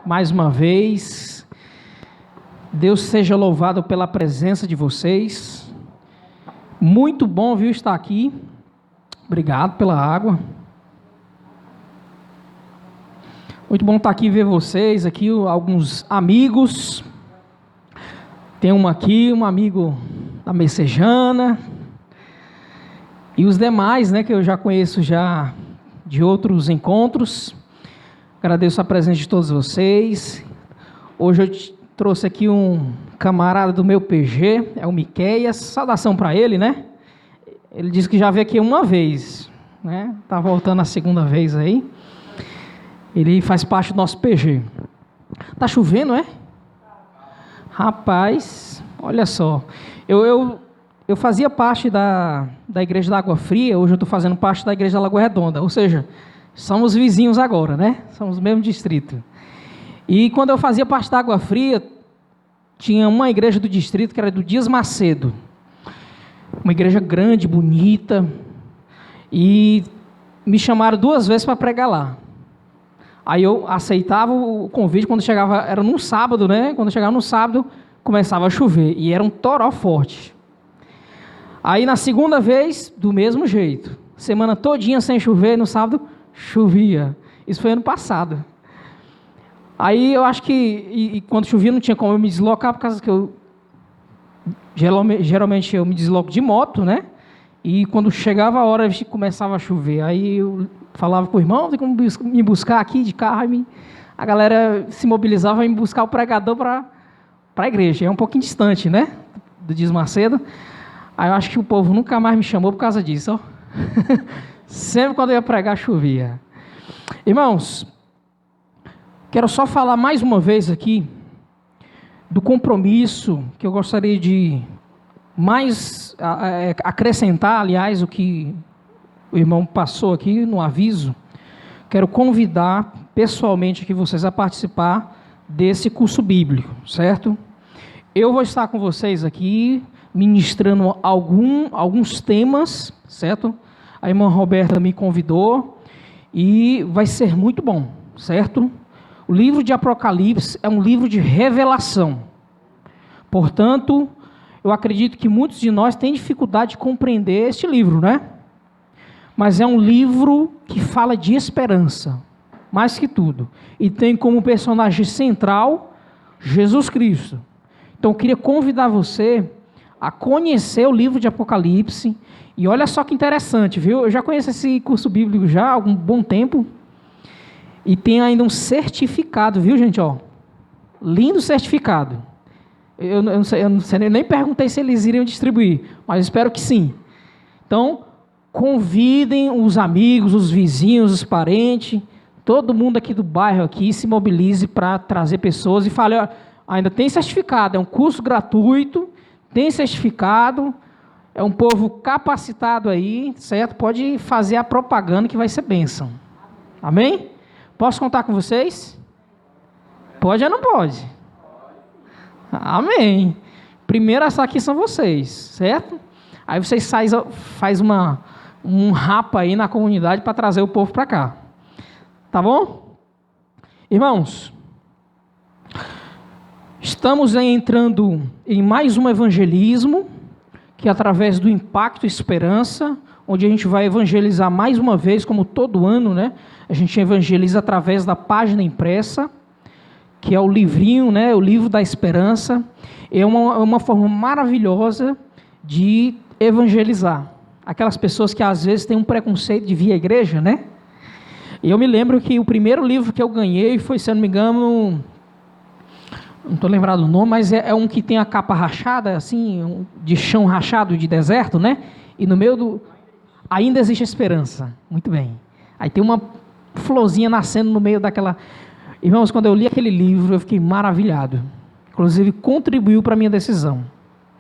mais uma vez. Deus seja louvado pela presença de vocês. Muito bom, viu, estar aqui. Obrigado pela água. Muito bom estar aqui e ver vocês aqui, alguns amigos. Tem um amigo da Messejana. E os demais, né, que eu já conheço já de outros encontros. Agradeço a presença de todos vocês. Hoje eu trouxe aqui um camarada do meu PG, é o Miqueias. Saudação para ele, né? Ele disse que já veio aqui uma vez, né? Tá voltando a segunda vez aí. Ele faz parte do nosso PG. Tá chovendo, é? Rapaz, olha só. Eu fazia parte da igreja da Água Fria, hoje eu estou fazendo parte da igreja da Lagoa Redonda, ou seja, somos vizinhos agora, né? Somos do mesmo distrito. E quando eu fazia parte da Água Fria, tinha uma igreja do distrito que era do Dias Macedo. Uma igreja grande, bonita, e me chamaram 2 vezes para pregar lá. Aí eu aceitava o convite quando chegava, era num sábado, né? Quando chegava no sábado, começava a chover, e era um toró forte. Aí na segunda vez, do mesmo jeito. Semana todinha sem chover, no sábado chovia. Isso foi ano passado. Aí eu acho que quando chovia não tinha como eu me deslocar, por causa que eu geralmente eu me desloco de moto, né? E quando chegava a hora começava a chover. Aí eu falava com o irmão, tem como me buscar aqui de carro. A galera se mobilizava em me buscar o pregador para a igreja. É um pouquinho distante, né? Do Dias Macedo. Aí eu acho que o povo nunca mais me chamou por causa disso, ó. Sempre quando eu ia pregar, chovia. Irmãos, quero só falar mais uma vez aqui do compromisso que eu gostaria de mais acrescentar, aliás, o que o irmão passou aqui no aviso. Quero convidar pessoalmente aqui vocês a participar desse curso bíblico, certo? Eu vou estar com vocês aqui ministrando alguns temas, certo? A irmã Roberta me convidou e vai ser muito bom, certo? O livro de Apocalipse é um livro de revelação. Portanto, eu acredito que muitos de nós têm dificuldade de compreender este livro, né? Mas é um livro que fala de esperança, mais que tudo. E tem como personagem central Jesus Cristo. Então, eu queria convidar você a conhecer o livro de Apocalipse. E olha só que interessante, viu? Eu já conheço esse curso bíblico já há algum bom tempo. E tem ainda um certificado, viu, gente? Ó, lindo certificado. Eu não sei, eu nem perguntei se eles iriam distribuir, mas espero que sim. Então, convidem os amigos, os vizinhos, os parentes, todo mundo aqui do bairro aqui, se mobilize para trazer pessoas e fale, ó, ainda tem certificado, é um curso gratuito, tem certificado, é um povo capacitado aí, certo? Pode fazer a propaganda que vai ser bênção. Amém? Posso contar com vocês? Pode ou não pode? Amém. Primeiro essa aqui são vocês, certo? Aí vocês faz um rapa aí na comunidade para trazer o povo para cá. Tá bom? Irmãos, estamos entrando em mais um evangelismo, que é através do Impacto Esperança, onde a gente vai evangelizar mais uma vez, como todo ano, né? A gente evangeliza através da página impressa, que é o livrinho, né? O livro da esperança. É uma forma maravilhosa de evangelizar. Aquelas pessoas que às vezes têm um preconceito de vir à igreja, né? E eu me lembro que o primeiro livro que eu ganhei foi, se eu não me engano, não estou lembrado do nome, mas é um que tem a capa rachada, assim, de chão rachado de deserto, né? E no meio do... Ainda existe esperança. Muito bem. Aí tem uma florzinha nascendo no meio daquela... Irmãos, quando eu li aquele livro, eu fiquei maravilhado. Inclusive, contribuiu para a minha decisão.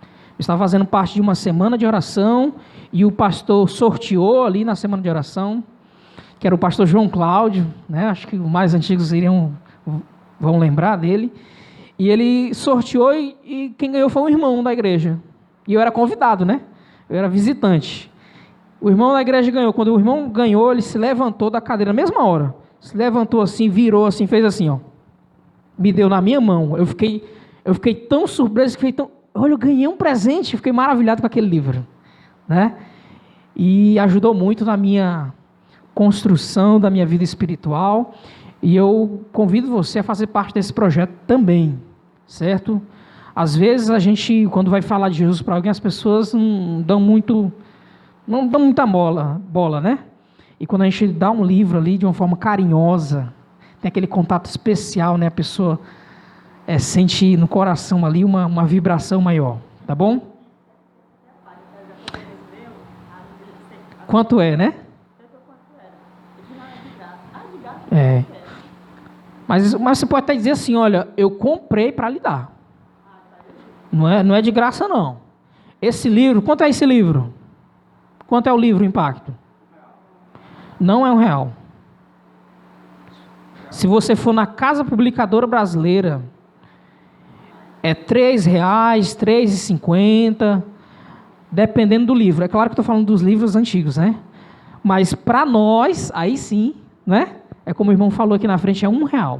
Eu estava fazendo parte de uma semana de oração e o pastor sorteou ali na semana de oração, que era o pastor João Cláudio, né? Acho que os mais antigos vão lembrar dele. E ele sorteou e quem ganhou foi um irmão da igreja. E eu era convidado, né? Eu era visitante. O irmão da igreja ganhou. Quando o irmão ganhou, ele se levantou da cadeira na mesma hora. Se levantou assim, virou assim, fez assim, ó. me deu na minha mão. Eu fiquei tão surpreso, olha, eu ganhei um presente, fiquei maravilhado com aquele livro, né? E ajudou muito na minha construção da minha vida espiritual, e eu convido você a fazer parte desse projeto também, certo? Às vezes a gente, quando vai falar de Jesus para alguém, as pessoas não dão muita bola, né? E quando a gente dá um livro ali de uma forma carinhosa, tem aquele contato especial, né? A pessoa sente no coração ali uma vibração maior, tá bom? Quanto é, né? Mas você pode até dizer assim, olha, eu comprei para lhe dar. Não é de graça, não. Esse livro, quanto é esse livro? Quanto é o livro Impacto? Não é R$1. Se você for na Casa Publicadora Brasileira, é R$3, R$3,50, dependendo do livro. É claro que eu estou falando dos livros antigos, né? Mas para nós, aí sim, né? É como o irmão falou aqui na frente, é R$1.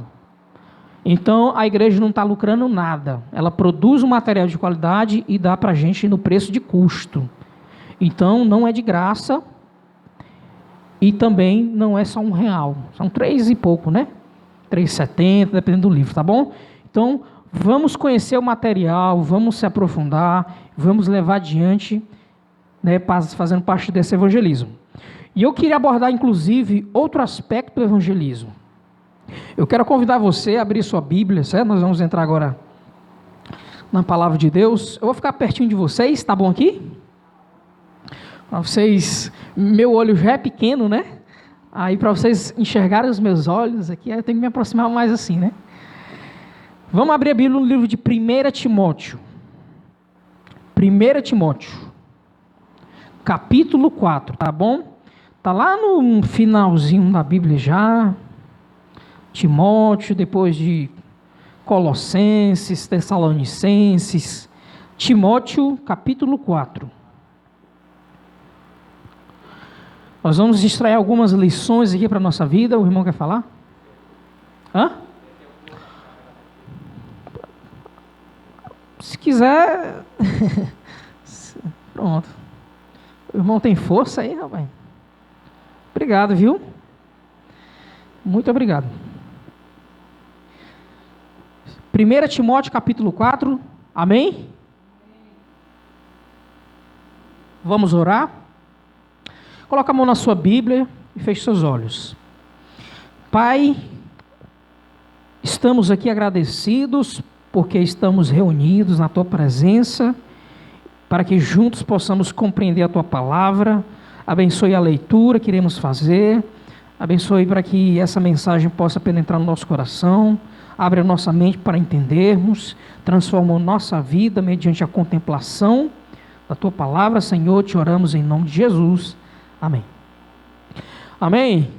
Então, a igreja não está lucrando nada. Ela produz um material de qualidade e dá para a gente no preço de custo. Então, não é de graça e também não é só R$1. São 3 e pouco, né? 3,70, dependendo do livro, tá bom? Então, vamos conhecer o material, vamos se aprofundar, vamos levar adiante, né, fazendo parte desse evangelismo. E eu queria abordar, inclusive, outro aspecto do evangelismo. Eu quero convidar você a abrir sua Bíblia, certo? Nós vamos entrar agora na Palavra de Deus. Eu vou ficar pertinho de vocês, tá bom aqui? Para vocês, meu olho já é pequeno, né? Aí para vocês enxergarem os meus olhos aqui, eu tenho que me aproximar mais assim, né? Vamos abrir a Bíblia no livro de 1 Timóteo. 1 Timóteo, capítulo 4, tá bom? Tá lá no finalzinho da Bíblia já. Timóteo, depois de Colossenses, Tessalonicenses. Timóteo, capítulo 4. Nós vamos extrair algumas lições aqui para a nossa vida. O irmão quer falar? Hã? Se quiser... Pronto. O irmão tem força aí, rapaz? Obrigado, viu? Muito obrigado. 1 Timóteo, capítulo 4. Amém? Vamos orar? Coloca a mão na sua Bíblia e feche seus olhos. Pai, estamos aqui agradecidos porque estamos reunidos na Tua presença, para que juntos possamos compreender a Tua palavra. Abençoe a leitura que iremos fazer. Abençoe para que essa mensagem possa penetrar no nosso coração. Abre a nossa mente para entendermos. Transforma a nossa vida mediante a contemplação da Tua palavra. Senhor, te oramos em nome de Jesus. Amém. Amém.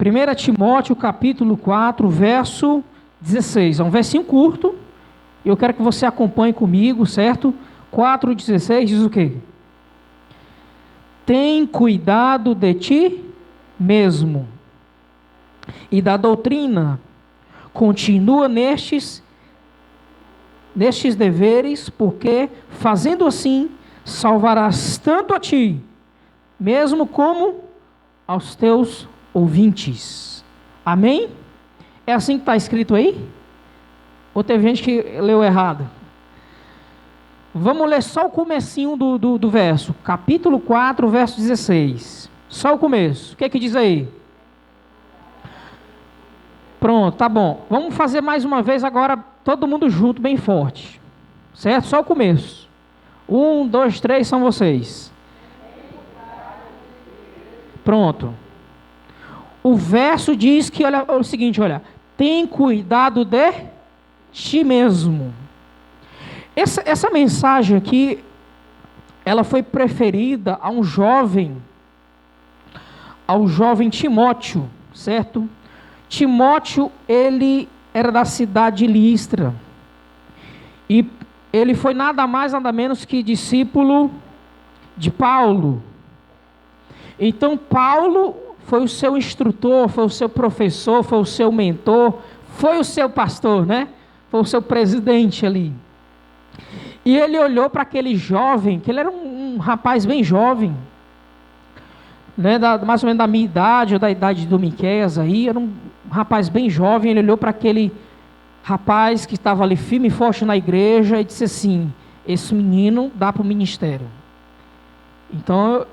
1 Timóteo, capítulo 4, verso 16. É um versinho curto. Eu quero que você acompanhe comigo, certo? 4,16 diz o quê? Tem cuidado de ti mesmo e da doutrina. Continua nestes deveres, porque fazendo assim, salvarás tanto a ti, mesmo como aos teus ouvintes. Amém? É assim que está escrito aí? Ou teve gente que leu errado? Vamos ler só o comecinho do verso. Capítulo 4, verso 16. Só o começo. O que é que diz aí? Pronto, tá bom. Vamos fazer mais uma vez agora, todo mundo junto, bem forte. Certo? Só o começo. 1, 2, 3, são vocês. Pronto. O verso diz que, olha o seguinte, olha. Tem cuidado de ti mesmo. Essa mensagem aqui, ela foi preferida ao jovem Timóteo, certo? Timóteo, ele era da cidade de Listra, e ele foi nada mais, nada menos que discípulo de Paulo. Então, Paulo foi o seu instrutor, foi o seu professor, foi o seu mentor, foi o seu pastor, né? Foi o seu presidente ali. E ele olhou para aquele jovem, que ele era um rapaz bem jovem, né? Mais ou menos da minha idade, ou da idade do Miqueias aí, era um rapaz bem jovem. Ele olhou para aquele rapaz que estava ali firme e forte na igreja e disse assim: esse menino dá para o ministério, então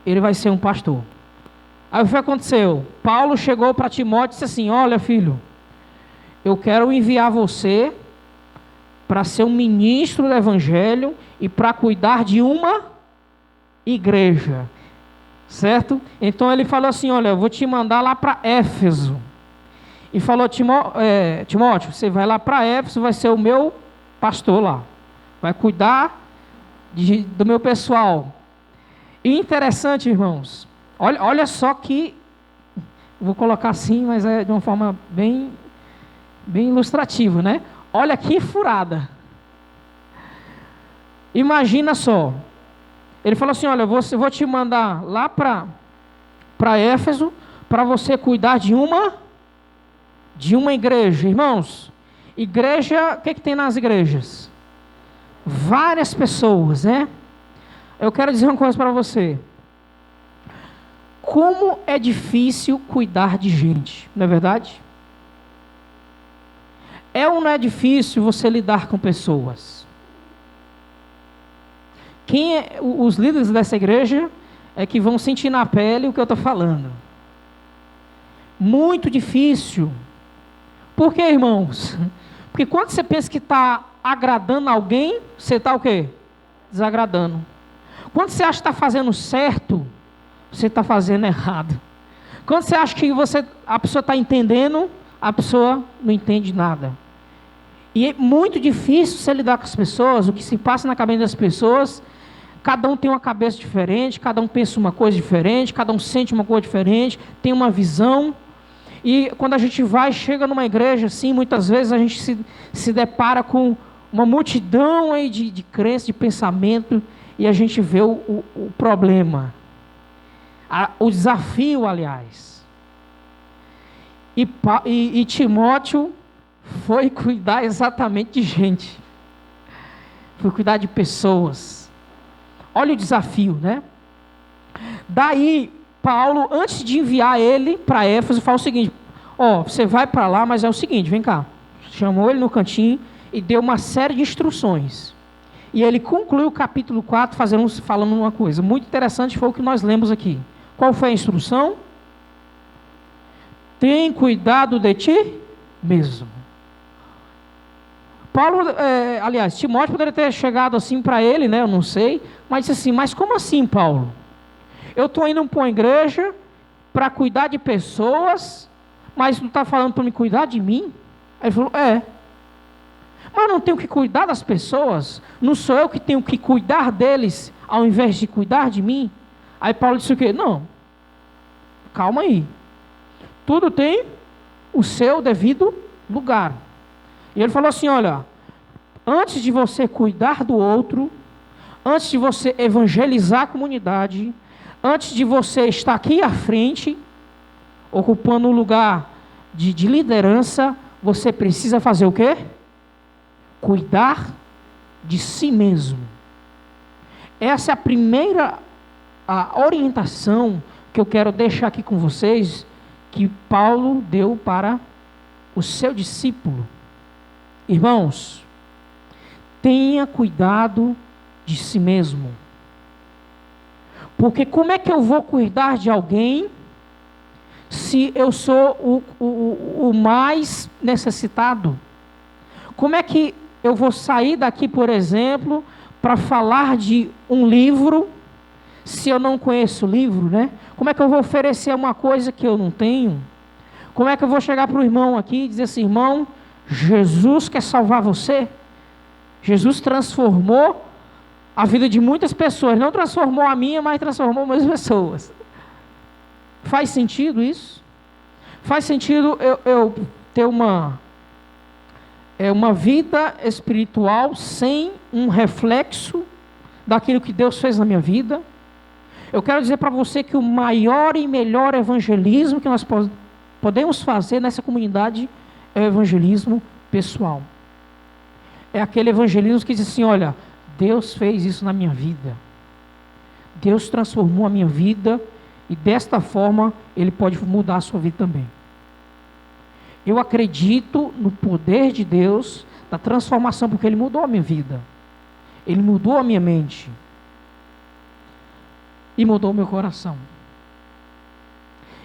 ele vai ser um pastor. Aí o que aconteceu? Paulo chegou para Timóteo e disse assim: olha, filho, eu quero enviar você para ser um ministro do evangelho e para cuidar de uma igreja, certo? Então ele falou assim: olha, eu vou te mandar lá para Éfeso. E falou: Timóteo, você vai lá para Éfeso, vai ser o meu pastor lá, vai cuidar do meu pessoal. E interessante, irmãos, olha só que, vou colocar assim, mas é de uma forma bem ilustrativa, né? Olha que furada. Imagina só, ele falou assim: olha, eu vou te mandar lá para Éfeso, para você cuidar de uma igreja. Irmãos, igreja, o que tem nas igrejas? Várias pessoas, né? Eu quero dizer uma coisa para você: como é difícil cuidar de gente, não é verdade? É ou não é difícil você lidar com pessoas? Os líderes dessa igreja é que vão sentir na pele o que eu estou falando. Muito difícil. Por quê, irmãos? Porque quando você pensa que está agradando alguém, você está o quê? Desagradando. Quando você acha que está fazendo certo, você está fazendo errado. Quando você acha que a pessoa está entendendo, a pessoa não entende nada. E é muito difícil você lidar com as pessoas. O que se passa na cabeça das pessoas, cada um tem uma cabeça diferente, cada um pensa uma coisa diferente, cada um sente uma coisa diferente, tem uma visão. E quando a gente chega numa igreja assim, muitas vezes a gente se depara com uma multidão aí de crença, de pensamento, e a gente vê o problema, o desafio, aliás. E Timóteo foi cuidar exatamente de gente, foi cuidar de pessoas. Olha o desafio, né? Daí Paulo, antes de enviar ele para Éfeso, fala o seguinte: você vai para lá, mas é o seguinte, vem cá. Chamou ele no cantinho e deu uma série de instruções. E ele concluiu o capítulo 4 falando uma coisa muito interessante, foi o que nós lemos aqui. Qual foi a instrução? Tem cuidado de ti mesmo. Timóteo poderia ter chegado assim para ele, né? Eu não sei, mas disse assim: mas como assim, Paulo? Eu estou indo para uma igreja para cuidar de pessoas, mas não está falando para me cuidar de mim? Aí ele falou: mas não tenho que cuidar das pessoas? Não sou eu que tenho que cuidar deles, ao invés de cuidar de mim? Aí Paulo disse o quê? Não, calma aí. Tudo tem o seu devido lugar. E ele falou assim: olha, antes de você cuidar do outro, antes de você evangelizar a comunidade, antes de você estar aqui à frente, ocupando um lugar de liderança, você precisa fazer o quê? Cuidar de si mesmo. Essa é a primeira orientação que eu quero deixar aqui com vocês, que Paulo deu para o seu discípulo. Irmãos, tenha cuidado de si mesmo. Porque como é que eu vou cuidar de alguém se eu sou o mais necessitado? Como é que eu vou sair daqui, por exemplo, para falar de um livro, se eu não conheço o livro, né? Como é que eu vou oferecer uma coisa que eu não tenho? Como é que eu vou chegar para o irmão aqui e dizer assim: irmão, Jesus quer salvar você? Jesus transformou a vida de muitas pessoas, não transformou a minha, mas transformou muitas pessoas. Faz sentido isso? Faz sentido eu ter uma vida espiritual sem um reflexo daquilo que Deus fez na minha vida? Eu quero dizer para você que o maior e melhor evangelismo que nós podemos fazer nessa comunidade é o evangelismo pessoal. É aquele evangelismo que diz assim, olha, Deus fez isso na minha vida. Deus transformou a minha vida e desta forma Ele pode mudar a sua vida também. Eu acredito no poder de Deus, da transformação, porque Ele mudou a minha vida. Ele mudou a minha mente. E mudou o meu coração.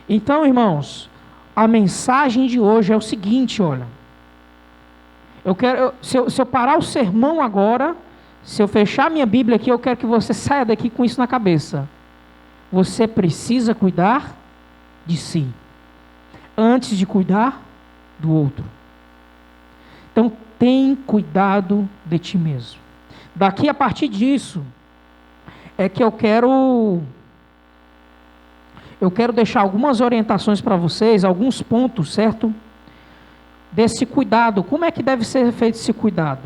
Então, irmãos, a mensagem de hoje é o seguinte, olha. Se eu parar o sermão agora, se eu fechar minha Bíblia aqui, eu quero que você saia daqui com isso na cabeça. Você precisa cuidar de si, antes de cuidar do outro. Então, tem cuidado de ti mesmo. Daqui, a partir disso, é que eu quero deixar algumas orientações para vocês, alguns pontos, certo? Desse cuidado. Como é que deve ser feito esse cuidado?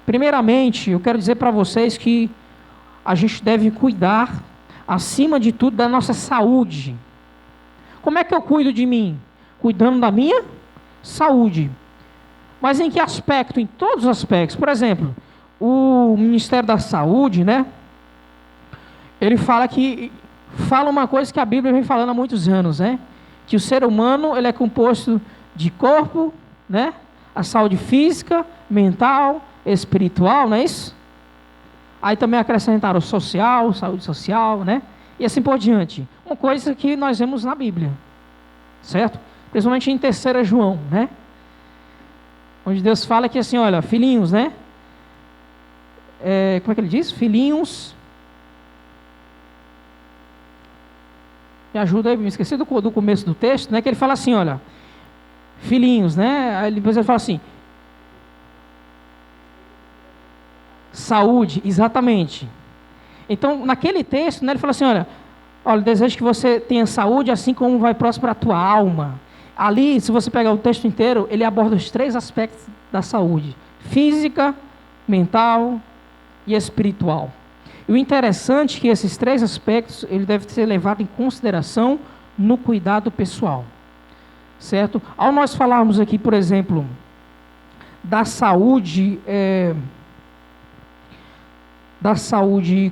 Primeiramente, eu quero dizer para vocês que a gente deve cuidar, acima de tudo, da nossa saúde. Como é que eu cuido de mim? Cuidando da minha saúde. Mas em que aspecto? Em todos os aspectos. Por exemplo, o Ministério da Saúde, né? Ele fala uma coisa que a Bíblia vem falando há muitos anos, né? Que o ser humano, ele é composto de corpo, né? A saúde física, mental, espiritual, não é isso? Aí também acrescentaram o social, saúde social, né? E assim por diante. Uma coisa que nós vemos na Bíblia, certo? Principalmente em 3 João, né? Onde Deus fala que assim, olha, filhinhos, né? Como é que ele diz? Filhinhos. Me ajuda aí, me esqueci do começo do texto, né? Que ele fala assim, olha, filhinhos, né? Aí depois ele fala assim, saúde, exatamente. Então, naquele texto, né, ele fala assim, olha, desejo que você tenha saúde, assim como vai prosperar a tua alma. Ali, se você pegar o texto inteiro, ele aborda os 3 aspectos da saúde: física, mental e espiritual. E o interessante é que esses 3 aspectos, ele deve ser levado em consideração no cuidado pessoal, certo? Ao nós falarmos aqui, por exemplo, da saúde,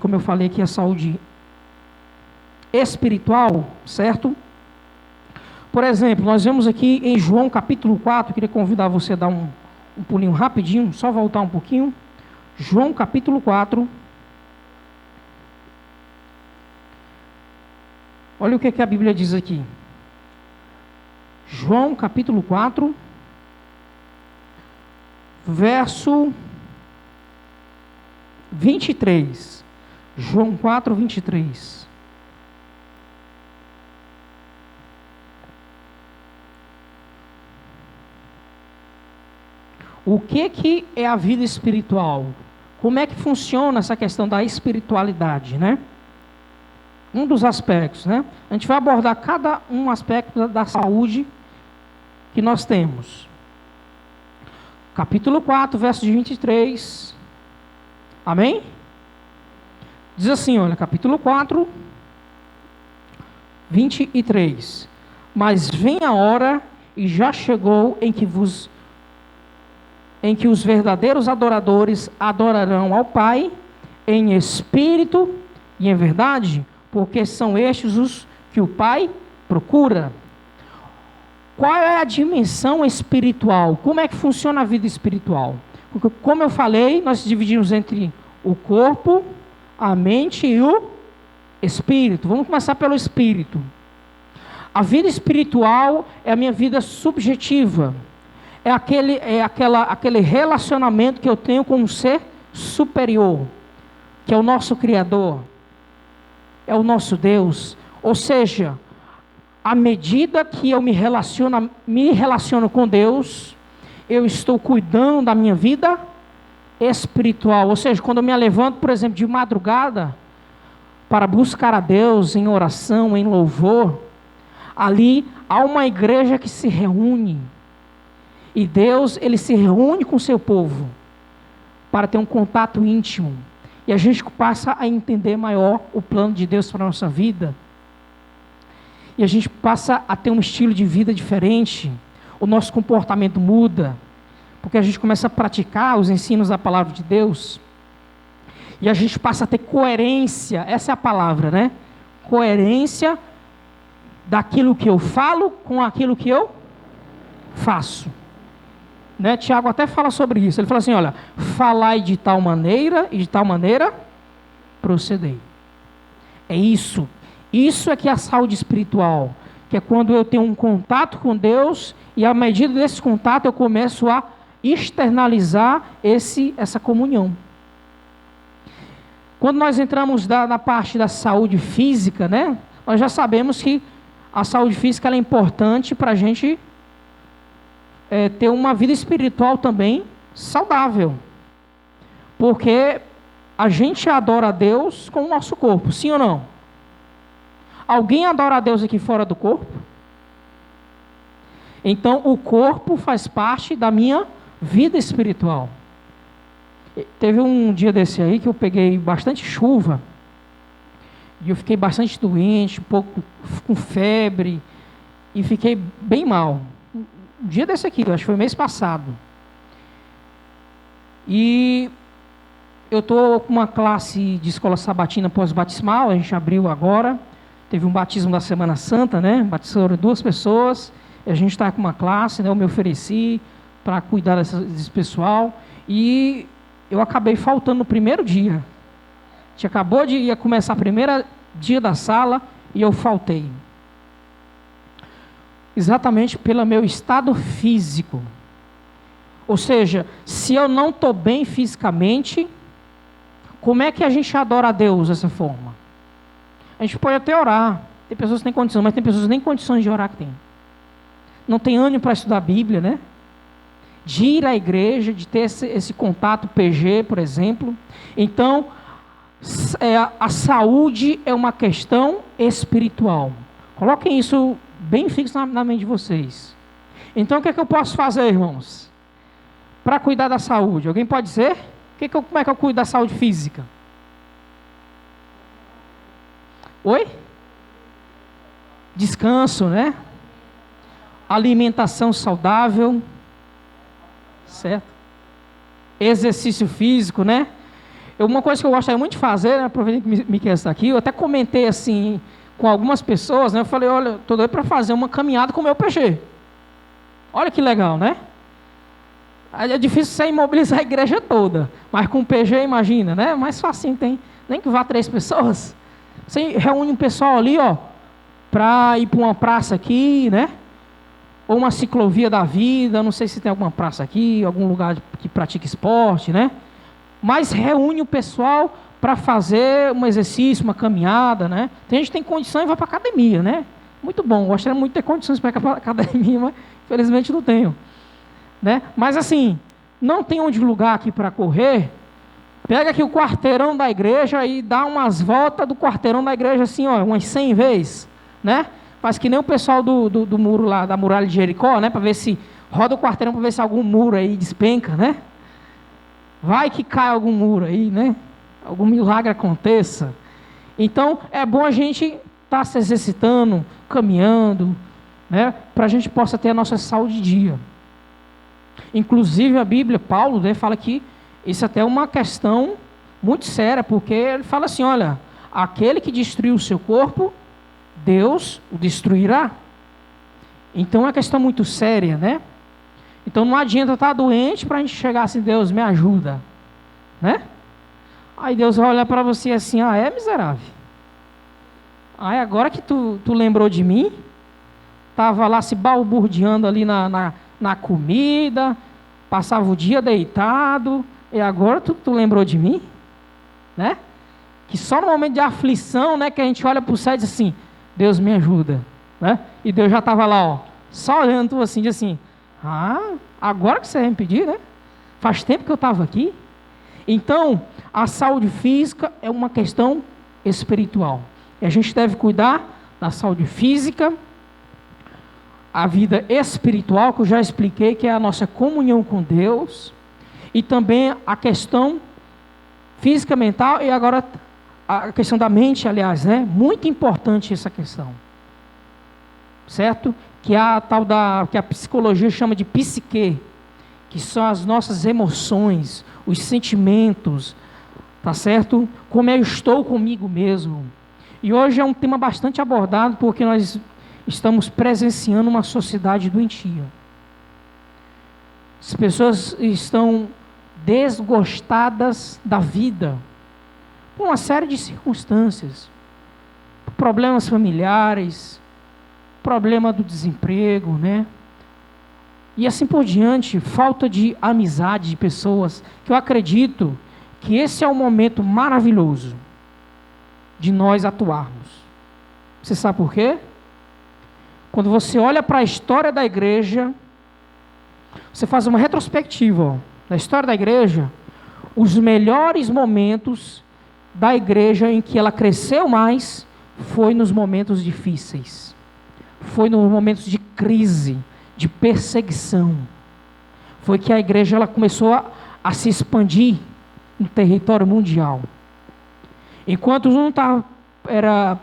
como eu falei aqui, a saúde espiritual, certo? Por exemplo, nós vemos aqui em João capítulo 4, queria convidar você a dar um pulinho rapidinho, só voltar um pouquinho. João capítulo 4. Olha o que a Bíblia diz aqui. João capítulo 4, verso 23. João 4, 23. O que é a vida espiritual? Como é que funciona essa questão da espiritualidade, né? Um dos aspectos, né? A gente vai abordar cada um aspecto da saúde que nós temos. Capítulo 4, verso de 23. Amém? Diz assim, olha, capítulo 4, 23. Mas vem a hora, e já chegou, em que os verdadeiros adoradores adorarão ao Pai em espírito e em verdade, porque são estes os que o Pai procura. Qual é a dimensão espiritual? Como é que funciona a vida espiritual? Porque, como eu falei, nós dividimos entre o corpo, a mente e o espírito. Vamos começar pelo espírito. A vida espiritual é a minha vida subjetiva. É aquele relacionamento que eu tenho com um ser superior, que é o nosso Criador, é o nosso Deus. Ou seja, à medida que eu me relaciono com Deus, eu estou cuidando da minha vida espiritual. Ou seja, quando eu me levanto, por exemplo, de madrugada, para buscar a Deus em oração, em louvor, ali há uma igreja que se reúne. E Deus, Ele se reúne com o seu povo para ter um contato íntimo. E a gente passa a entender maior o plano de Deus para a nossa vida. E a gente passa a ter um estilo de vida diferente. o nosso comportamento muda, porque a gente começa a praticar os ensinos da palavra de Deus, e a gente passa a ter coerência, essa é a palavra, né? Coerência daquilo que eu falo com aquilo que eu faço. Né? Tiago até fala sobre isso. Ele fala assim, olha, falai de tal maneira e de tal maneira procedei. É isso. Isso é que é a saúde espiritual, que é quando eu tenho um contato com Deus e à medida desse contato eu começo a externalizar essa comunhão. Quando nós entramos na parte da saúde física, né, nós já sabemos que a saúde física ela é importante para a gente ter uma vida espiritual também saudável. Porque a gente adora a Deus com o nosso corpo, sim ou não? Alguém adora a Deus aqui fora do corpo? Então o corpo faz parte da minha vida espiritual. Teve um dia desse aí que eu peguei bastante chuva e eu fiquei bastante doente, um pouco com febre e fiquei bem mal. Um dia desse aqui, eu acho que foi mês passado. E eu estou com uma classe de escola sabatina pós-batismal, a gente abriu agora. Teve um batismo da Semana Santa, né? Batizaram 2 pessoas. E a gente está com uma classe, né? Eu me ofereci para cuidar desse pessoal. E eu acabei faltando no primeiro dia. A gente acabou de ia começar o primeiro dia da sala e eu faltei. Exatamente pelo meu estado físico. Ou seja, se eu não estou bem fisicamente, como é que a gente adora a Deus dessa forma? A gente pode até orar. Tem pessoas que têm condição, mas tem pessoas que nem condições de orar que tem. Não tem ânimo para estudar a Bíblia, né? De ir à igreja, de ter esse contato PG, por exemplo. Então, a saúde é uma questão espiritual. Coloquem isso bem fixo na mente de vocês. Então, o que é que eu posso fazer, irmãos? Para cuidar da saúde? Alguém pode dizer? Como é que eu cuido da saúde física? Oi? Descanso, né? Alimentação saudável. Certo? Exercício físico, né? Uma coisa que eu gostaria muito de fazer, né, aproveitando que Miquel está aqui, eu até comentei assim com algumas pessoas, né? Eu falei, olha, estou doido para fazer uma caminhada com o meu PG. Olha que legal, né? É difícil você imobilizar a igreja toda, mas com o PG, imagina, né? Mais facinho tem, nem que vá 3 pessoas. Você reúne um pessoal ali, ó, para ir para uma praça aqui, né? Ou uma ciclovia da vida, não sei se tem alguma praça aqui, algum lugar que pratica esporte, né? Mas reúne o pessoal para fazer um exercício, uma caminhada, né? Tem gente que tem condição e vai para a academia, né? Muito bom, gostaria muito de ter condições para ir para a academia, mas infelizmente não tenho, né? Mas assim, não tem onde lugar aqui para correr, pega aqui o quarteirão da igreja e dá umas voltas do quarteirão da igreja assim, ó, umas 100 vezes, né? Faz que nem o pessoal do muro lá, da muralha de Jericó, né? Para ver se roda o quarteirão para ver se algum muro aí despenca, né? Vai que cai algum muro aí, né? Algum milagre aconteça. Então, é bom a gente estar se exercitando, caminhando, né? Para a gente possa ter a nossa saúde em dia. Inclusive, a Bíblia, Paulo, né, fala que isso até é uma questão muito séria, porque ele fala assim, olha, aquele que destruiu o seu corpo, Deus o destruirá. Então é uma questão muito séria, né? Então não adianta estar doente para a gente chegar assim, Deus me ajuda, né? Aí Deus vai olhar para você assim, é miserável. Aí agora que tu lembrou de mim, estava lá se balbuciando ali na comida, passava o dia deitado, e agora tu lembrou de mim, né? Que só no momento de aflição, né, que a gente olha para o céu e diz assim, Deus me ajuda, né? E Deus já estava lá, ó, só olhando tu assim, diz assim, agora que você vai me pedir, né? Faz tempo que eu estava aqui. Então, a saúde física é uma questão espiritual. E a gente deve cuidar da saúde física, a vida espiritual, que eu já expliquei, que é a nossa comunhão com Deus, e também a questão física, mental, e agora a questão da mente, aliás, né? Muito importante essa questão. Certo? que é a tal que a psicologia chama de psique, que são as nossas emoções, os sentimentos, tá certo? Como eu estou comigo mesmo. E hoje é um tema bastante abordado porque nós estamos presenciando uma sociedade doentia. As pessoas estão desgostadas da vida por uma série de circunstâncias, problemas familiares, problema do desemprego, né? E assim por diante, falta de amizade de pessoas, que eu acredito que esse é o momento maravilhoso de nós atuarmos. Você sabe por quê? Quando você olha para a história da igreja, você faz uma retrospectiva da história da igreja, os melhores momentos da igreja em que ela cresceu mais foi nos momentos difíceis, foi nos momentos de crise, de perseguição. Foi que a igreja ela começou a se expandir no território mundial. Enquanto um era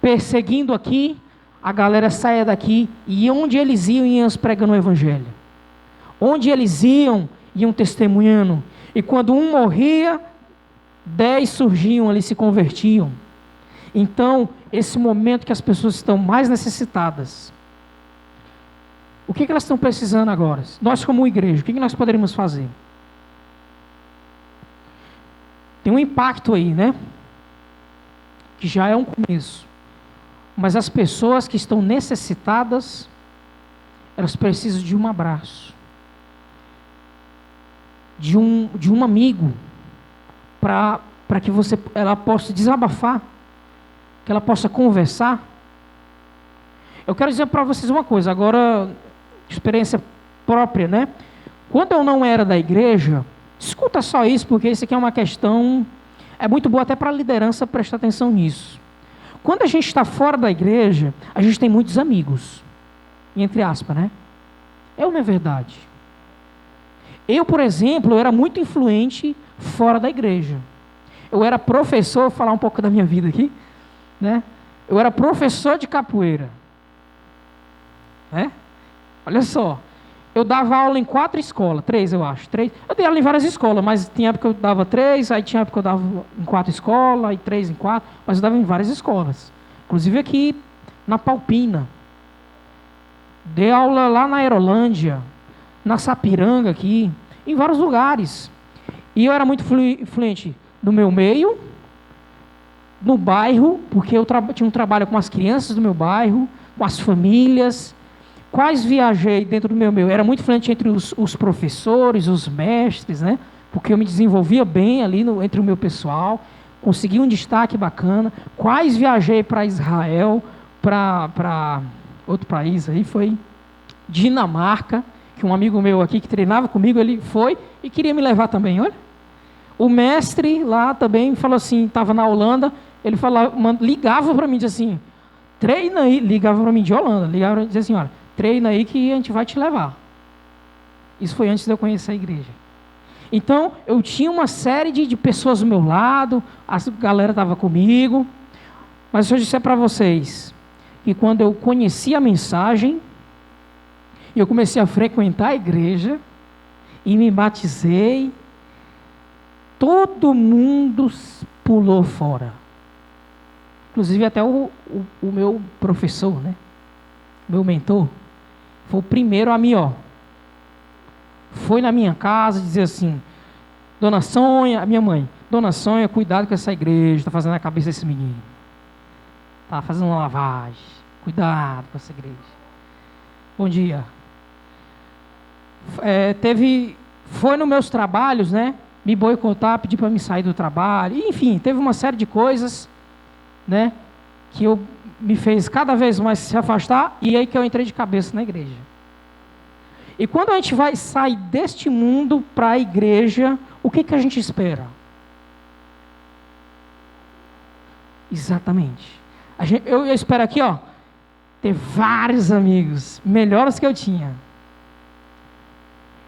perseguindo aqui, a galera saía daqui e onde eles iam pregando o evangelho. Onde eles iam testemunhando. E quando um morria, 10 surgiam ali, se convertiam. Então, esse momento que as pessoas estão mais necessitadas, o que elas estão precisando agora? Nós como igreja, o que nós poderíamos fazer? Tem um impacto aí, né? Que já é um começo. Mas as pessoas que estão necessitadas, elas precisam de um abraço. De um amigo. Para que ela possa desabafar. Que ela possa conversar. Eu quero dizer para vocês uma coisa, agora, experiência própria, né? Quando eu não era da igreja, escuta só isso, porque isso aqui é uma questão, é muito boa até para a liderança prestar atenção nisso. Quando a gente está fora da igreja, a gente tem muitos amigos, entre aspas, né? É ou não é verdade? Eu, por exemplo, eu era muito influente fora da igreja. Eu era professor, vou falar um pouco da minha vida aqui, né? Eu era professor de capoeira. Né? Olha só, eu dava aula em 4 escolas, 3 eu acho, 3. Eu dei aula em várias escolas, mas tinha época que eu dava 3, aí tinha época que eu dava em 4 escolas, aí 3 em 4, mas eu dava em várias escolas. Inclusive aqui na Palpina. Dei aula lá na Aerolândia, na Sapiranga aqui, em vários lugares. E eu era muito influente no meu meio, no bairro, porque eu tinha um trabalho com as crianças do meu bairro, com as famílias. Quais viajei dentro do meu meio? Era muito influente entre os professores, os mestres, né? Porque eu me desenvolvia bem ali entre o meu pessoal, consegui um destaque bacana. Quais viajei para Israel, para outro país aí, foi Dinamarca, que um amigo meu aqui que treinava comigo, ele foi e queria me levar também, olha. O mestre lá também falou assim, estava na Holanda, ele ligava para mim, dizia assim, treina aí, ligava para mim de Holanda, ligava e dizia assim, olha, treina aí que a gente vai te levar. Isso foi antes de eu conhecer a igreja. Então, eu tinha uma série de pessoas do meu lado, a galera estava comigo, mas se eu disser para vocês que quando eu conheci a mensagem, eu comecei a frequentar a igreja e me batizei, todo mundo pulou fora. Inclusive até o meu professor, né? Meu mentor, foi o primeiro a mim, foi na minha casa dizer assim, Dona Sônia, a minha mãe, Dona Sônia, cuidado com essa igreja, está fazendo a cabeça desse menino. Está fazendo uma lavagem, cuidado com essa igreja. Bom dia. Foi nos meus trabalhos, né? Me boicotar, pedir para me sair do trabalho, enfim, teve uma série de coisas, né? Que me fez cada vez mais se afastar, e aí que eu entrei de cabeça na igreja. E quando a gente vai sair deste mundo para a igreja, o que a gente espera? Exatamente. Eu espero aqui, ter vários amigos, melhores que eu tinha.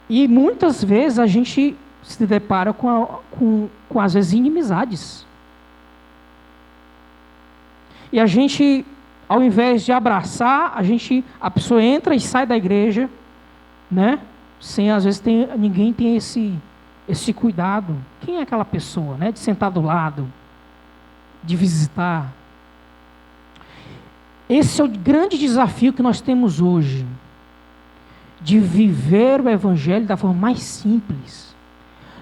E muitas vezes a gente se depara com às vezes, inimizades. E a gente ao invés de abraçar, a pessoa entra e sai da igreja, né? Sem, às vezes, ninguém tem esse cuidado. Quem é aquela pessoa, né? De sentar do lado, de visitar. Esse é o grande desafio que nós temos hoje, de viver o Evangelho da forma mais simples.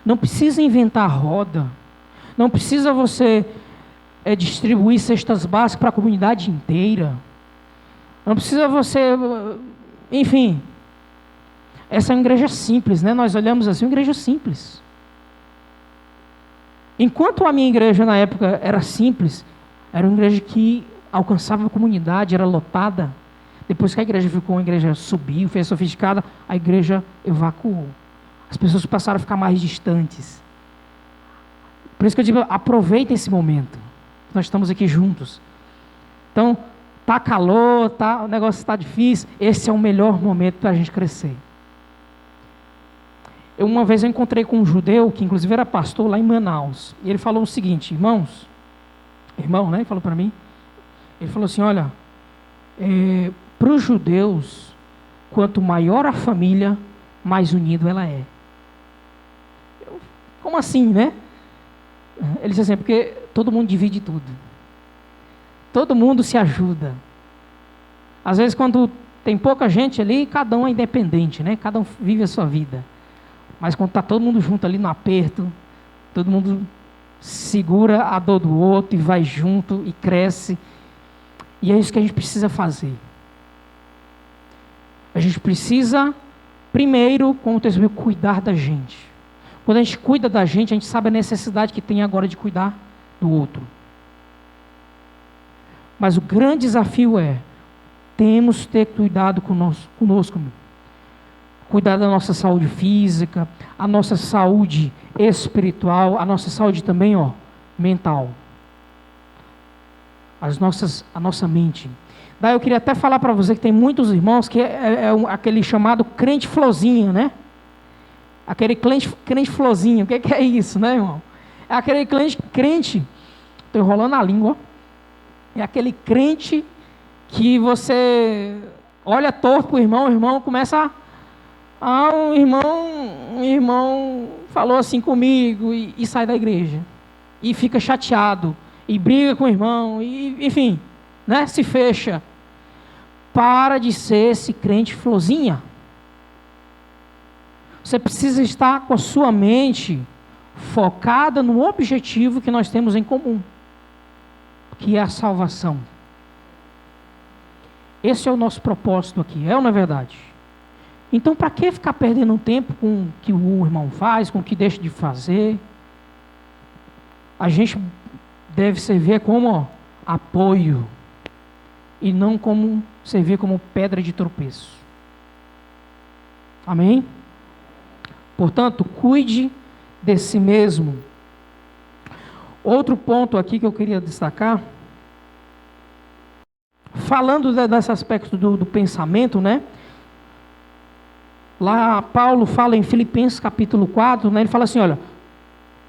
Não precisa inventar roda, não precisa você distribuir cestas básicas para a comunidade inteira, não precisa você, enfim, essa é uma igreja simples, né? Nós olhamos assim, uma igreja simples. Enquanto a minha igreja na época era simples, era uma igreja que alcançava a comunidade, era lotada. Depois que a igreja ficou, a igreja subiu, fez sofisticada, a igreja evacuou. As pessoas passaram a ficar mais distantes. Por isso que eu digo, aproveita esse momento. Nós estamos aqui juntos. Então, tá calor, o negócio está difícil. Esse é o melhor momento para a gente crescer. Uma vez eu encontrei com um judeu, que inclusive era pastor lá em Manaus. E ele falou o seguinte, irmão, né? Ele falou para mim. Ele falou assim, olha, para os judeus, quanto maior a família, mais unido ela é. Como assim, né? Ele disse assim, porque todo mundo divide tudo. Todo mundo se ajuda. Às vezes, quando tem pouca gente ali, cada um é independente, né? Cada um vive a sua vida. Mas quando está todo mundo junto ali no aperto, todo mundo segura a dor do outro e vai junto e cresce. E é isso que a gente precisa fazer. A gente precisa, primeiro, como o texto diz, cuidar da gente. Quando a gente cuida da gente, a gente sabe a necessidade que tem agora de cuidar do outro. Mas o grande desafio temos que ter cuidado conosco. Cuidar da nossa saúde física, a nossa saúde espiritual, a nossa saúde também, mental. A nossa mente. Daí eu queria até falar para você que tem muitos irmãos que aquele chamado crente florzinho, né? Aquele crente florzinho. O que é isso, né, irmão? É aquele crente, estou enrolando a língua, é aquele crente que você olha torto para o irmão começa um irmão falou assim comigo e sai da igreja. E fica chateado, e briga com o irmão, e enfim, né, se fecha. Para de ser esse crente florzinha. Você precisa estar com a sua mente focada no objetivo que nós temos em comum, que é a salvação. Esse é o nosso propósito aqui, ou não é verdade? Então, para que ficar perdendo tempo com o que o irmão faz, com o que deixa de fazer? A gente deve servir como apoio e não como servir como pedra de tropeço. Amém? Portanto, cuide de si mesmo. Outro ponto aqui que eu queria destacar, falando desse aspecto do pensamento, né? Lá Paulo fala em Filipenses capítulo 4, né? Ele fala assim, olha,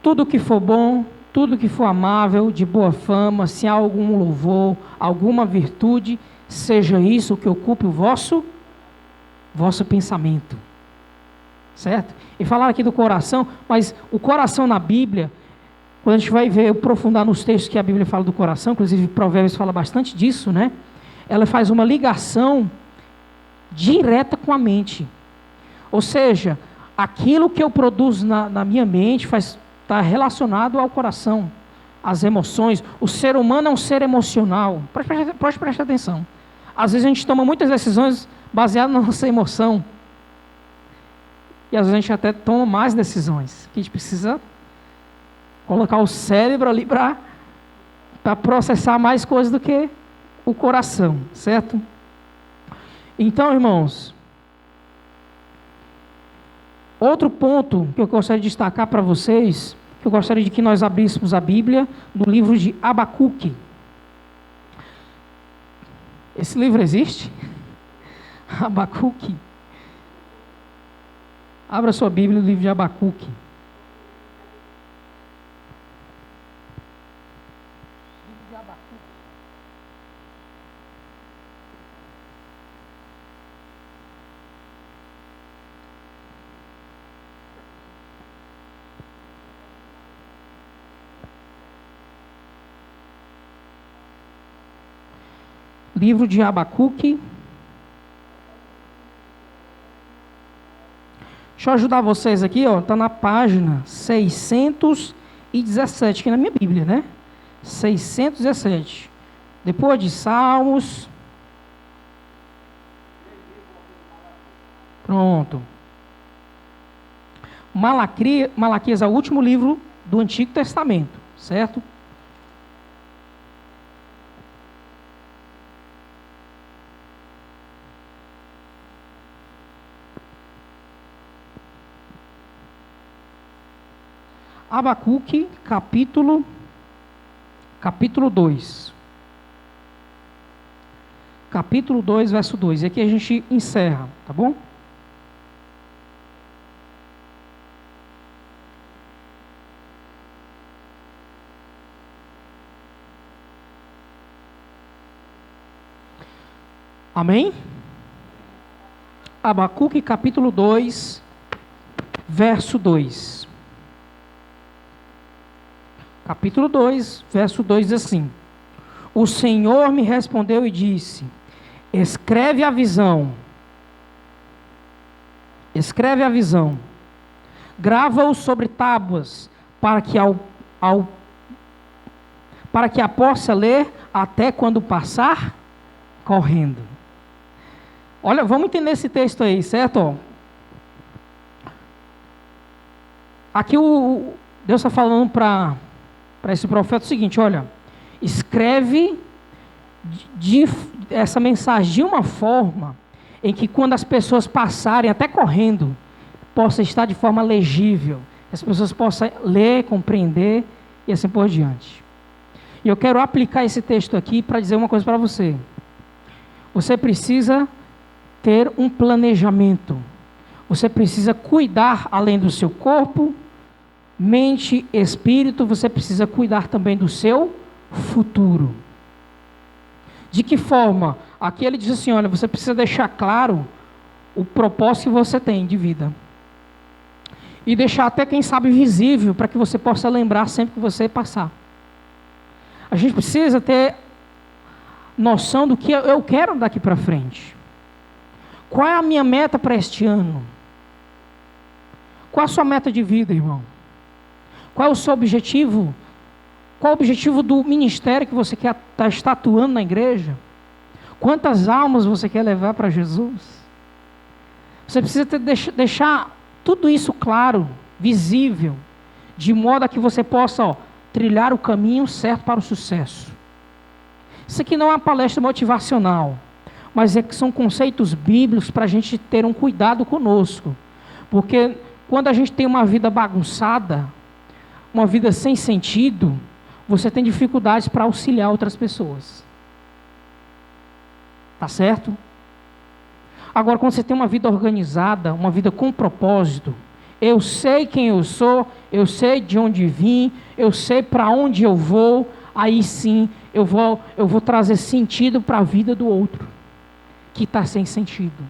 tudo que for bom, tudo que for amável, de boa fama, se há algum louvor, alguma virtude, seja isso que ocupe o vosso pensamento. Certo? E falaram aqui do coração, mas o coração na Bíblia, quando a gente vai ver, aprofundar nos textos que a Bíblia fala do coração, inclusive Provérbios fala bastante disso, né? Ela faz uma ligação direta com a mente. Ou seja, aquilo que eu produzo na minha mente está relacionado ao coração, às emoções. O ser humano é um ser emocional. Pode prestar atenção. Às vezes a gente toma muitas decisões baseadas na nossa emoção. E às vezes a gente até toma mais decisões. Que a gente precisa colocar o cérebro ali para processar mais coisas do que o coração, certo? Então, irmãos, outro ponto que eu gostaria de destacar para vocês, que eu gostaria de que nós abríssemos a Bíblia no livro de Abacuque. Esse livro existe? Abacuque. Abra sua Bíblia no livro de Abacuque. Livro de Abacuque. Deixa eu ajudar vocês aqui, ó. Está na página 617, aqui na minha Bíblia, né? 617. Depois de Salmos. Pronto. Malaquias é o último livro do Antigo Testamento, certo? Abacuque, capítulo 2. Capítulo 2, verso 2. E aqui a gente encerra, tá bom? Amém? Abacuque, capítulo 2, verso 2. Capítulo 2, verso 2 diz assim: O Senhor me respondeu e disse: escreve a visão, grava-o sobre tábuas, para que a possa ler até quando passar correndo. Olha, vamos entender esse texto aí, certo? Aqui Deus está falando para esse profeta o seguinte: olha, escreve essa mensagem de uma forma em que quando as pessoas passarem, até correndo, possa estar de forma legível, as pessoas possam ler, compreender e assim por diante. E eu quero aplicar esse texto aqui para dizer uma coisa para você. Você precisa ter um planejamento. Você precisa cuidar além do seu corpo, mente, espírito. Você precisa cuidar também do seu futuro. De que forma? Aqui ele diz assim: olha, você precisa deixar claro o propósito que você tem de vida. E deixar até, quem sabe, visível, para que você possa lembrar sempre que você passar. A gente precisa ter noção do que eu quero daqui para frente. Qual é a minha meta para este ano? Qual a sua meta de vida, irmão? Qual é o seu objetivo? Qual o objetivo do ministério que você quer estar atuando na igreja? Quantas almas você quer levar para Jesus? Você precisa deixar tudo isso claro, visível, de modo a que você possa trilhar o caminho certo para o sucesso. Isso aqui não é uma palestra motivacional, mas é que são conceitos bíblicos para a gente ter um cuidado conosco. Porque quando a gente tem uma vida bagunçada, uma vida sem sentido, você tem dificuldades para auxiliar outras pessoas. Tá certo? Agora, quando você tem uma vida organizada, uma vida com propósito, eu sei quem eu sou, eu sei de onde vim, eu sei para onde eu vou, aí sim eu vou trazer sentido para a vida do outro, que está sem sentido.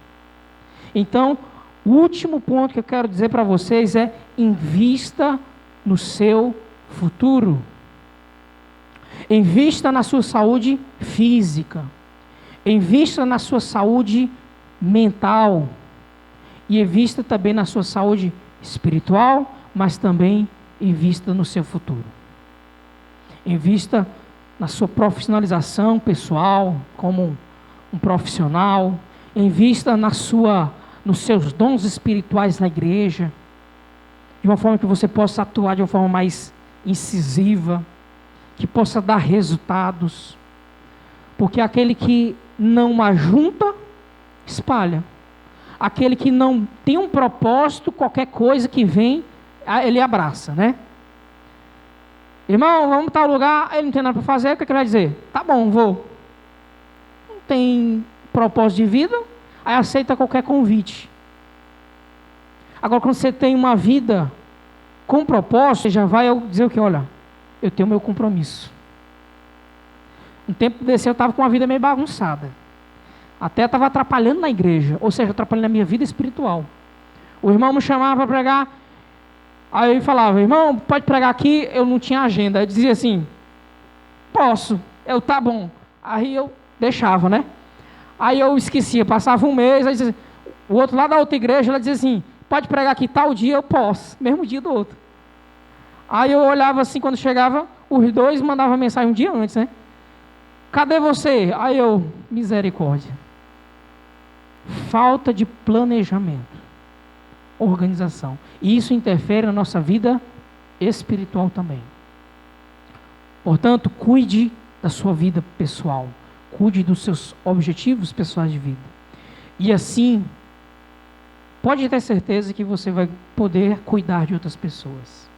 Então, o último ponto que eu quero dizer para vocês é: invista no seu futuro. Invista na sua saúde física. Invista na sua saúde mental. E invista também na sua saúde espiritual, mas também invista no seu futuro. Invista na sua profissionalização pessoal, como um profissional. Invista nos seus dons espirituais na igreja, de uma forma que você possa atuar de uma forma mais incisiva, que possa dar resultados. Porque aquele que não ajunta, espalha. Aquele que não tem um propósito, qualquer coisa que vem, ele abraça, né? Irmão, vamos para tal lugar, ele não tem nada para fazer, o que ele vai dizer? Tá bom, vou. Não tem propósito de vida, aí aceita qualquer convite. Agora, quando você tem uma vida com propósito, você já vai dizer o que? Olha, eu tenho meu compromisso. Um tempo desse eu estava com uma vida meio bagunçada. Até estava atrapalhando na igreja, ou seja, atrapalhando na minha vida espiritual. O irmão me chamava para pregar, aí eu falava: irmão, pode pregar aqui? Eu não tinha agenda. Eu dizia assim: posso. Tá bom. Aí eu deixava, né? Aí eu esquecia, passava um mês, aí dizia, o outro lá da outra igreja, ela dizia assim, pode pregar aqui tal dia, eu posso, mesmo dia do outro. Aí eu olhava assim, quando chegava, os dois mandavam mensagem um dia antes, né? Cadê você? Aí eu, misericórdia. Falta de planejamento, organização. E isso interfere na nossa vida espiritual também. Portanto, cuide da sua vida pessoal. Cuide dos seus objetivos pessoais de vida. E assim, pode ter certeza que você vai poder cuidar de outras pessoas.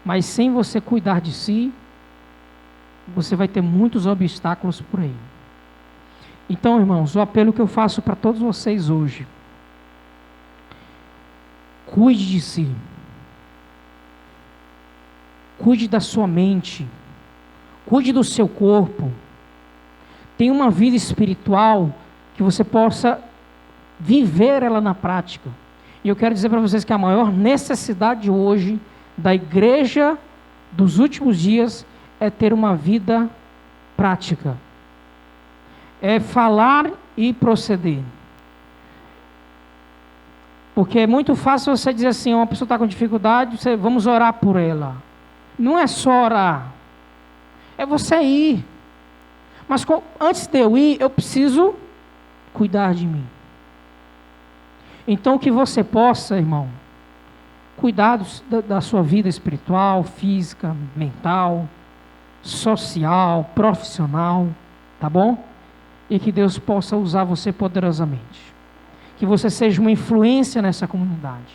Mas sem você cuidar de si, você vai ter muitos obstáculos por aí. Então, irmãos, o apelo que eu faço para todos vocês hoje: cuide de si. Cuide da sua mente. Cuide do seu corpo. Tenha uma vida espiritual que você possa viver ela na prática. E eu quero dizer para vocês que a maior necessidade hoje da igreja dos últimos dias é ter uma vida prática. É falar e proceder. Porque é muito fácil você dizer assim, uma pessoa está com dificuldade, vamos orar por ela. Não é só orar, é você ir. Mas antes de eu ir, eu preciso cuidar de mim. Então que você possa, irmão, cuidar da sua vida espiritual, física, mental, social, profissional, tá bom? E que Deus possa usar você poderosamente. Que você seja uma influência nessa comunidade.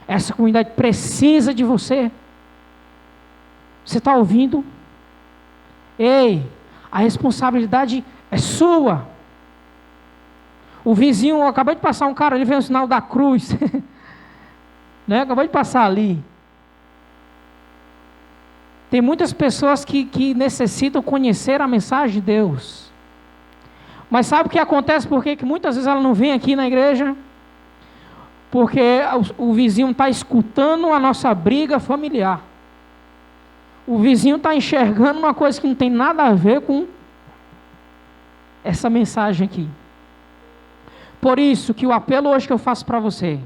Essa comunidade precisa de você. Você está ouvindo? Ei, a responsabilidade é sua. O vizinho, acabou de passar um cara ali, fez o sinal da cruz. Né? Acabou de passar ali. Tem muitas pessoas que necessitam conhecer a mensagem de Deus. Mas sabe o que acontece? Por que muitas vezes ela não vem aqui na igreja? Porque o vizinho está escutando a nossa briga familiar. O vizinho está enxergando uma coisa que não tem nada a ver com essa mensagem aqui. Por isso que o apelo hoje que eu faço para você,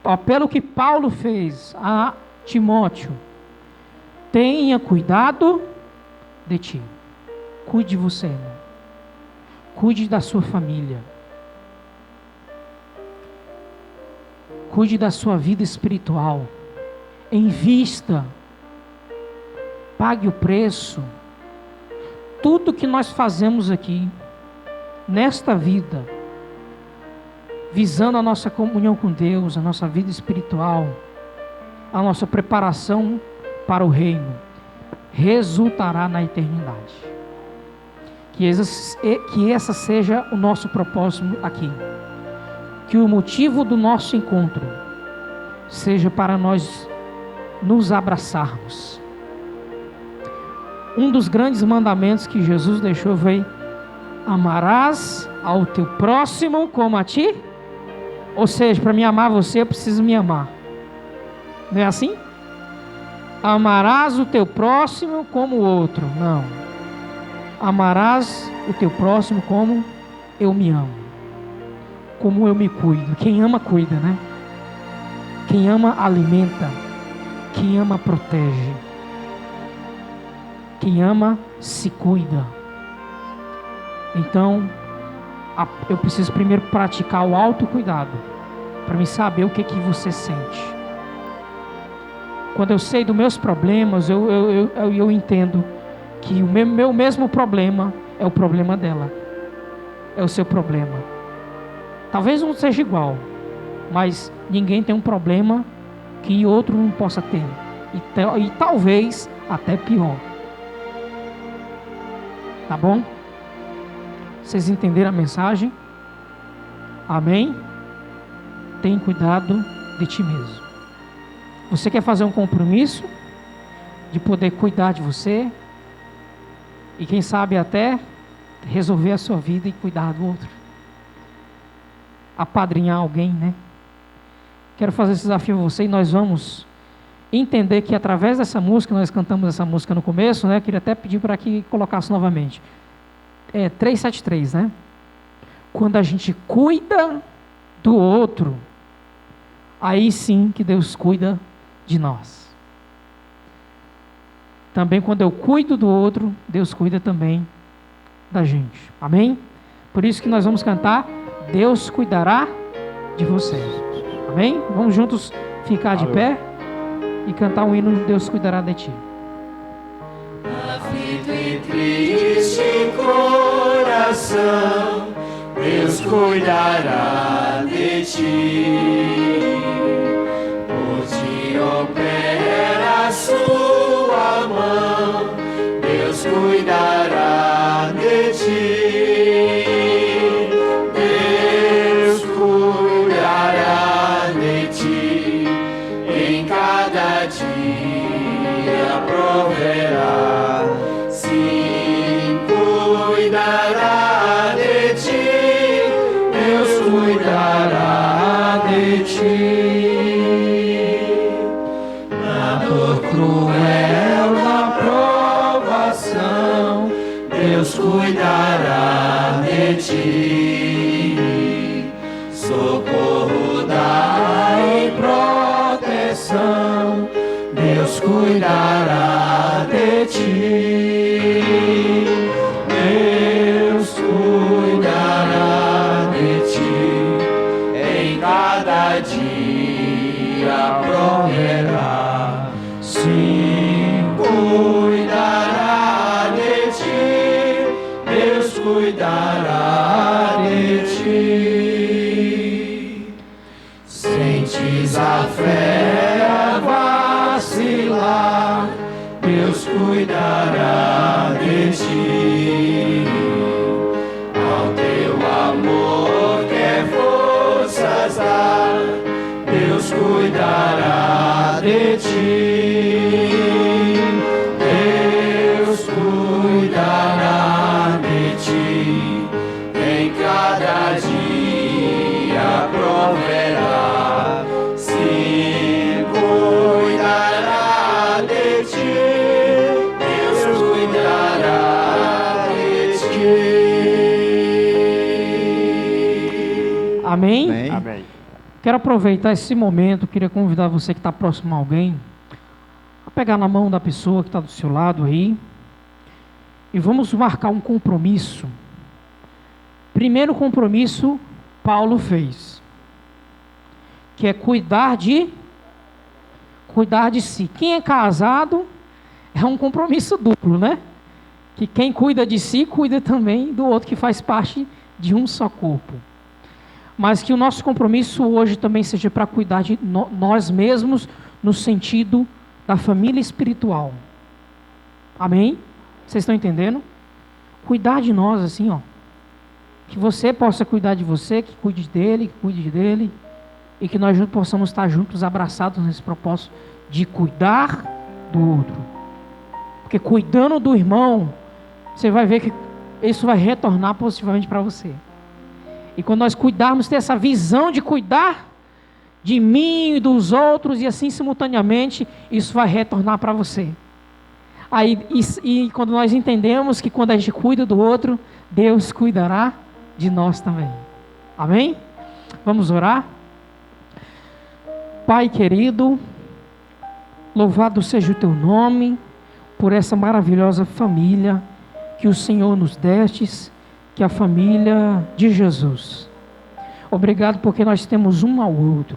o apelo que Paulo fez a Timóteo: tenha cuidado de ti. Cuide de você, irmão. Cuide da sua família. Cuide da sua vida espiritual. Invista. Pague o preço. Tudo que nós fazemos aqui, nesta vida, visando a nossa comunhão com Deus, a nossa vida espiritual, a nossa preparação para o reino, resultará na eternidade. Que essa seja o nosso propósito aqui. Que o motivo do nosso encontro seja para nós nos abraçarmos. Um dos grandes mandamentos que Jesus deixou foi: amarás ao teu próximo como a ti. Ou seja, para me amar você, eu preciso me amar. Não é assim? Amarás o teu próximo como o outro. Não. Amarás o teu próximo como eu me amo. Como eu me cuido. Quem ama, cuida, né? Quem ama, alimenta. Quem ama, protege. Quem ama, se cuida. Então, eu preciso primeiro praticar o autocuidado, para me saber o que você sente. Quando eu sei dos meus problemas, eu entendo que o meu mesmo problema é o problema dela. É o seu problema. Talvez não seja igual, mas ninguém tem um problema que outro não possa ter. E talvez até pior. Tá bom? Vocês entenderam a mensagem? Amém? Tem cuidado de ti mesmo. Você quer fazer um compromisso de poder cuidar de você? E quem sabe até resolver a sua vida e cuidar do outro. Apadrinhar alguém, né? Quero fazer esse desafio a você e nós vamos entender que através dessa música, nós cantamos essa música no começo, né? Queria até pedir para que colocasse novamente. 3:7:3, né? Quando a gente cuida do outro, aí sim que Deus cuida de nós. Também quando eu cuido do outro, Deus cuida também da gente. Amém? Por isso que nós vamos cantar: Deus cuidará de você. Amém? Vamos juntos ficar de pé e cantar um hino: Deus cuidará de ti. Aflito e triste coração, Deus cuidará de ti. Por ti opera a sua mão, Deus cuidará de ti. Deus cuidará de ti, em cada dia proverá. Sim, cuidará de ti, Deus cuidará de ti. Na dor cruel, na provação, Deus cuidará de ti. Socorro dá e proteção, Deus cuidará de ti. Deus cuidará de ti, em cada dia proverá. Sim, cuidará de ti, Deus cuidará de ti. Sentes a fé vacilar, Deus cuidará de ti. Ao teu amor quer forças dar, Deus cuidará de ti. Deus cuidará de ti, em cada dia proverá. Sim, cuidará de ti, Deus cuidará de ti. Amém? Amém. Quero aproveitar esse momento, queria convidar você que está próximo a alguém, a pegar na mão da pessoa que está do seu lado aí, e vamos marcar um compromisso. Primeiro compromisso, Paulo fez, que é cuidar de si. Quem é casado é um compromisso duplo, né? Que quem cuida de si, cuida também do outro, que faz parte de um só corpo. Mas que o nosso compromisso hoje também seja para cuidar de nós mesmos, no sentido da família espiritual. Amém? Vocês estão entendendo? Cuidar de nós assim, ó. Que você possa cuidar de você, que cuide dele, que cuide dele. E que nós possamos estar juntos, abraçados nesse propósito de cuidar do outro. Porque cuidando do irmão, você vai ver que isso vai retornar positivamente para você. E quando nós cuidarmos, ter essa visão de cuidar de mim e dos outros, e assim simultaneamente, isso vai retornar para você. Aí, e quando nós entendemos que quando a gente cuida do outro, Deus cuidará de nós também. Amém? Vamos orar? Pai querido, louvado seja o teu nome, por essa maravilhosa família que o Senhor nos destes, que é a família de Jesus. Obrigado porque nós temos um ao outro,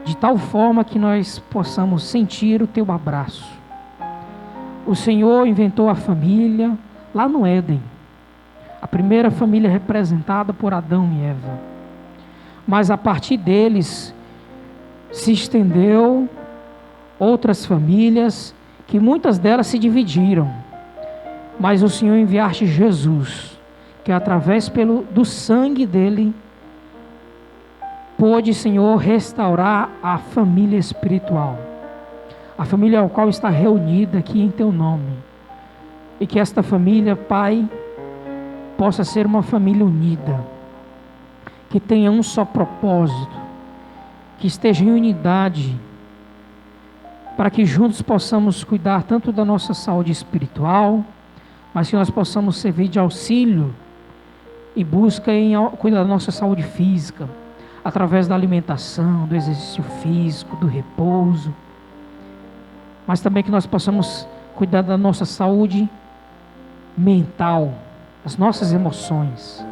de tal forma que nós possamos sentir o teu abraço. O Senhor inventou a família lá no Éden, a primeira família representada por Adão e Eva. Mas a partir deles se estendeu outras famílias, que muitas delas se dividiram. Mas o Senhor enviaste Jesus, que através do sangue dele, pôde, Senhor, restaurar a família espiritual. A família ao qual está reunida aqui em teu nome. E que esta família, Pai, possa ser uma família unida, que tenha um só propósito, que esteja em unidade, para que juntos possamos cuidar tanto da nossa saúde espiritual, mas que nós possamos servir de auxílio e busca em cuidar da nossa saúde física, através da alimentação, do exercício físico, do repouso, mas também que nós possamos cuidar da nossa saúde mental, as nossas emoções,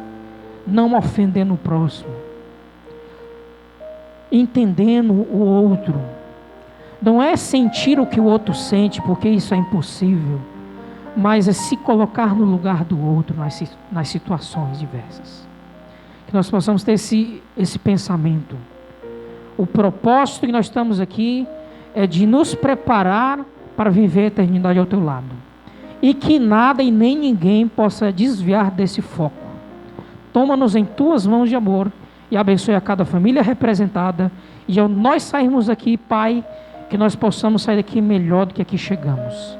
não ofendendo o próximo, entendendo o outro. Não é sentir o que o outro sente, porque isso é impossível, mas é se colocar no lugar do outro nas situações diversas. Que nós possamos ter esse pensamento. O propósito que nós estamos aqui é de nos preparar para viver a eternidade ao teu lado. E que nada e nem ninguém possa desviar desse foco. Toma-nos em tuas mãos de amor e abençoe a cada família representada. E ao nós sairmos daqui, Pai, que nós possamos sair daqui melhor do que aqui chegamos,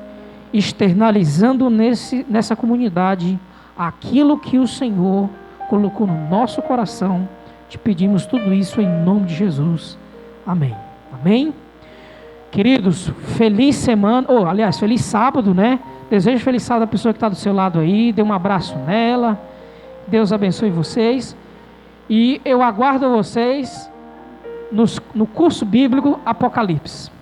externalizando nessa comunidade aquilo que o Senhor colocou no nosso coração. Te pedimos tudo isso em nome de Jesus. Amém. Amém. Queridos, feliz semana, feliz sábado, né? Desejo feliz sábado à pessoa que está do seu lado aí. Dê um abraço nela. Deus abençoe vocês. E eu aguardo vocês no curso bíblico Apocalipse.